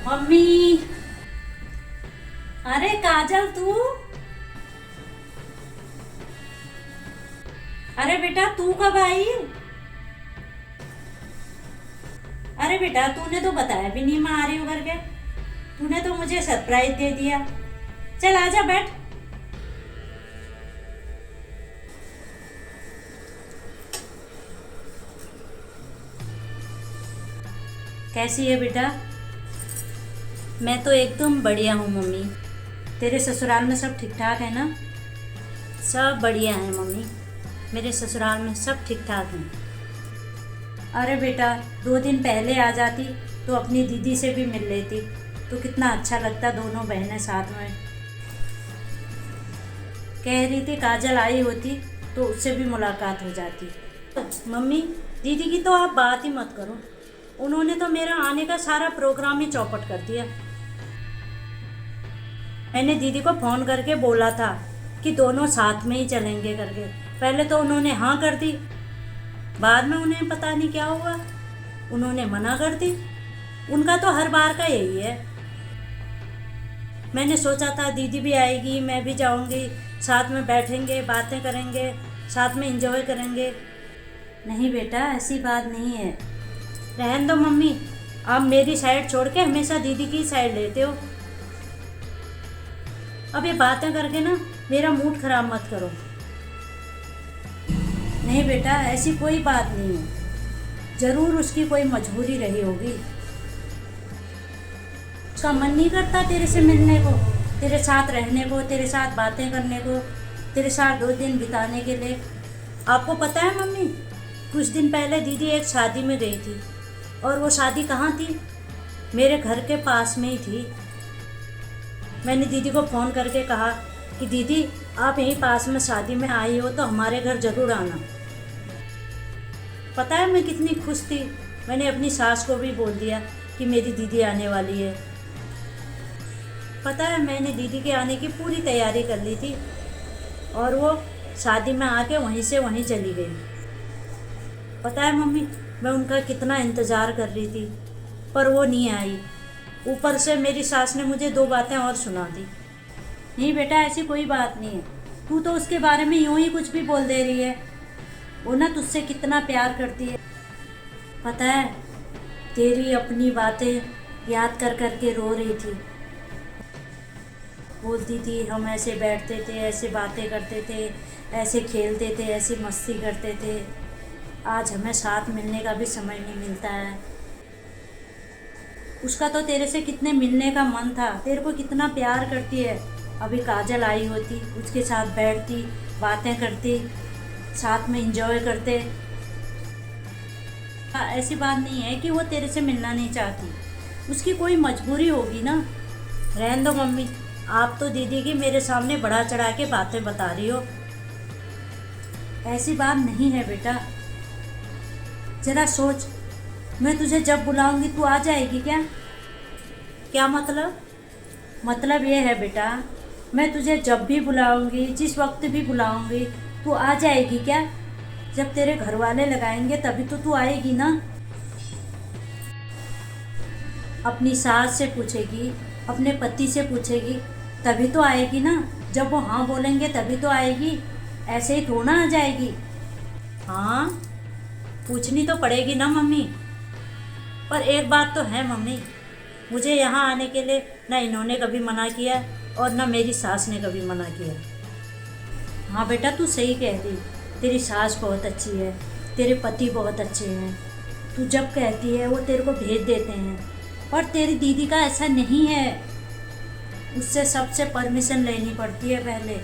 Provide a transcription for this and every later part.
Mummy. अरे काजल तू। अरे बेटा तू कब आई? अरे बेटा तूने तो बताया भी नहीं मैं आ रही हूँ करके। तूने तो मुझे सरप्राइज दे दिया। चल आजा बैठ। कैसी है बेटा? मैं तो एकदम बढ़िया हूँ मम्मी। तेरे ससुराल में सब ठीक ठाक है ना? सब बढ़िया है मम्मी। मेरे ससुराल में सब ठीक ठाक हैं। अरे बेटा 2 दिन पहले आ जाती तो अपनी दीदी से भी मिल लेती तो कितना अच्छा लगता, दोनों बहनें साथ में। कह रही थी काजल आई होती तो उससे भी मुलाकात हो जाती। मम्मी दीदी की तो आप बात ही मत करो। उन्होंने तो मेरा आने का सारा प्रोग्राम ही चौपट कर दिया। मैंने दीदी को फ़ोन करके बोला था कि दोनों साथ में ही चलेंगे करके। पहले तो उन्होंने हाँ कर दी, बाद में उन्हें पता नहीं क्या हुआ, उन्होंने मना कर दी। उनका तो हर बार का यही है। मैंने सोचा था दीदी भी आएगी, मैं भी जाऊंगी, साथ में बैठेंगे, बातें करेंगे, साथ में एंजॉय करेंगे। नहीं बेटा ऐसी बात नहीं है। रहने दो मम्मी, आप मेरी साइड छोड़ के हमेशा दीदी की साइड लेते हो। अब ये बातें करके ना मेरा मूड खराब मत करो। नहीं बेटा ऐसी कोई बात नहीं है। ज़रूर उसकी कोई मजबूरी रही होगी। उसका मन नहीं करता तेरे से मिलने को, तेरे साथ रहने को, तेरे साथ बातें करने को, तेरे साथ 2 दिन बिताने के लिए। आपको पता है मम्मी, कुछ दिन पहले दीदी एक शादी में गई थी और वो शादी कहाँ थी? मेरे घर के पास में ही थी। मैंने दीदी को फ़ोन करके कहा कि दीदी आप यहीं पास में शादी में आई हो तो हमारे घर ज़रूर आना। पता है मैं कितनी खुश थी। मैंने अपनी सास को भी बोल दिया कि मेरी दीदी आने वाली है। पता है मैंने दीदी के आने की पूरी तैयारी कर ली थी और वो शादी में आके वहीं से वहीं चली गई। पता है मम्मी मैं उनका कितना इंतज़ार कर रही थी पर वो नहीं आई। ऊपर से मेरी सास ने मुझे 2 बातें और सुना दी। नहीं बेटा ऐसी कोई बात नहीं है। तू तो उसके बारे में यूं ही कुछ भी बोल दे रही है। वो ना तुझसे कितना प्यार करती है। पता है तेरी अपनी बातें याद कर कर के रो रही थी। बोलती थी हम ऐसे बैठते थे, ऐसे बातें करते थे, ऐसे खेलते थे, ऐसे मस्ती करते थे। आज हमें साथ मिलने का भी समय नहीं मिलता है। उसका तो तेरे से कितने मिलने का मन था, तेरे को कितना प्यार करती है। अभी काजल आई होती उसके साथ बैठती, बातें करती, साथ में एंजॉय करते। ऐसी बात नहीं है कि वो तेरे से मिलना नहीं चाहती। उसकी कोई मजबूरी होगी ना। रहने दो मम्मी, आप तो दीदी की मेरे सामने बढ़ा चढ़ा के बातें बता रही हो। ऐसी बात नहीं है बेटा। ज़रा सोच, मैं तुझे जब बुलाऊंगी तू आ जाएगी क्या? क्या मतलब? मतलब ये है बेटा मैं तुझे जब भी बुलाऊंगी, जिस वक्त भी बुलाऊंगी तू आ जाएगी क्या? जब तेरे घर वाले लगाएंगे तभी तो तू आएगी ना। अपनी सास से पूछेगी, अपने पति से पूछेगी तभी तो आएगी ना। जब वो हाँ बोलेंगे तभी तो आएगी, ऐसे ही थोड़ा आ जाएगी। हाँ पूछनी तो पड़ेगी ना मम्मी। पर एक बात तो है मम्मी, मुझे यहाँ आने के लिए ना इन्होंने कभी मना किया और ना मेरी सास ने कभी मना किया। हाँ बेटा तू सही कह रही, तेरी सास बहुत अच्छी है, तेरे पति बहुत अच्छे हैं। तू जब कहती है वो तेरे को भेज देते हैं। पर तेरी दीदी का ऐसा नहीं है। उससे सबसे परमिशन लेनी पड़ती है पहले।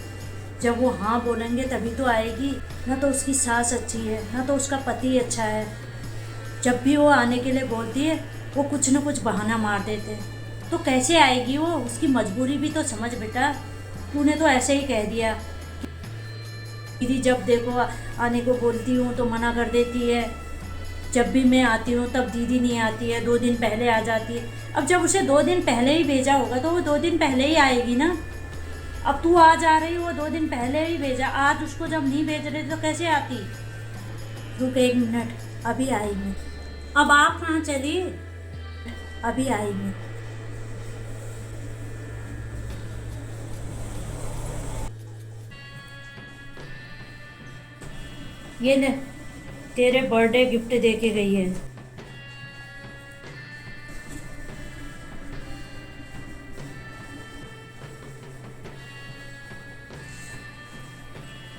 जब वो हाँ बोलेंगे तभी तो आएगी। ना तो उसकी सास अच्छी है, ना तो उसका पति अच्छा है। जब भी वो आने के लिए बोलती है वो कुछ न कुछ बहाना मार देते हैं। तो कैसे आएगी वो? उसकी मजबूरी भी तो समझ बेटा। तूने तो ऐसे ही कह दिया दीदी जब देखो आने को बोलती हूँ तो मना कर देती है। जब भी मैं आती हूँ तब दीदी नहीं आती है, 2 दिन पहले आ जाती है। अब जब उसे 2 दिन पहले ही भेजा होगा तो वो 2 दिन पहले ही आएगी ना। अब तू आ जा रही, वो 2 दिन पहले ही भेजा। आज उसको जब नहीं भेज रहे तो कैसे आती? रुक 1 मिनट, अभी आई मैं। अब आप कहाँ चली? अभी आई मैं। ये ले, तेरे बर्थडे गिफ्ट दे के गई है।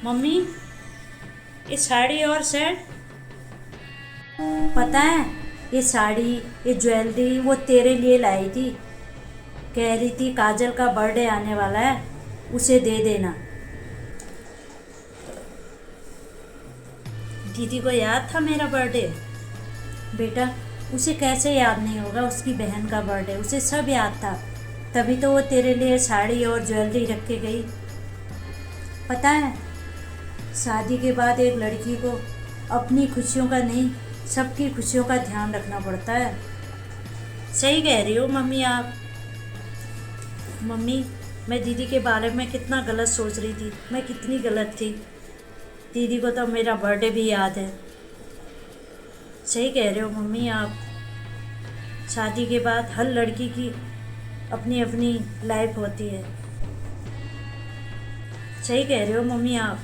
मम्मी, ये साड़ी और सेट। पता है, ये साड़ी, ये ज्वेलरी वो तेरे लिए लाई थी। कह रही थी काजल का बर्थडे आने वाला है, उसे दे देना। दीदी को याद था मेरा बर्थडे? बेटा, उसे कैसे याद नहीं होगा, उसकी बहन का बर्थडे, उसे सब याद था। तभी तो वो तेरे लिए साड़ी और ज्वेलरी रख के गई। पता है, शादी के बाद एक लड़की को अपनी खुशियों का नहीं, सबकी खुशियों का ध्यान रखना पड़ता है। सही कह रही हो मम्मी आप। मम्मी, मैं दीदी के बारे में कितना गलत सोच रही थी, मैं कितनी गलत थी। दीदी को तो मेरा बर्थडे भी याद है। सही कह रहे हो मम्मी आप। शादी के बाद हर लड़की की अपनी अपनी लाइफ होती है। सही कह रहे हो मम्मी आप।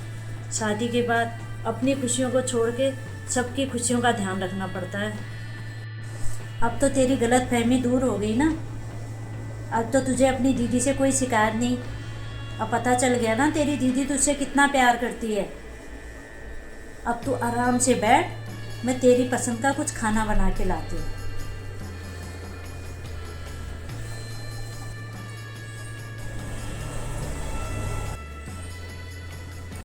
शादी के बाद अपनी खुशियों को छोड़ के सबकी खुशियों का ध्यान रखना पड़ता है। अब तो तेरी गलत फहमी दूर हो गई ना। अब तो तुझे अपनी दीदी से कोई शिकायत नहीं। अब पता चल गया ना तेरी दीदी तुझसे कितना प्यार करती है। अब तू आराम से बैठ, मैं तेरी पसंद का कुछ खाना बना के लाती हूँ।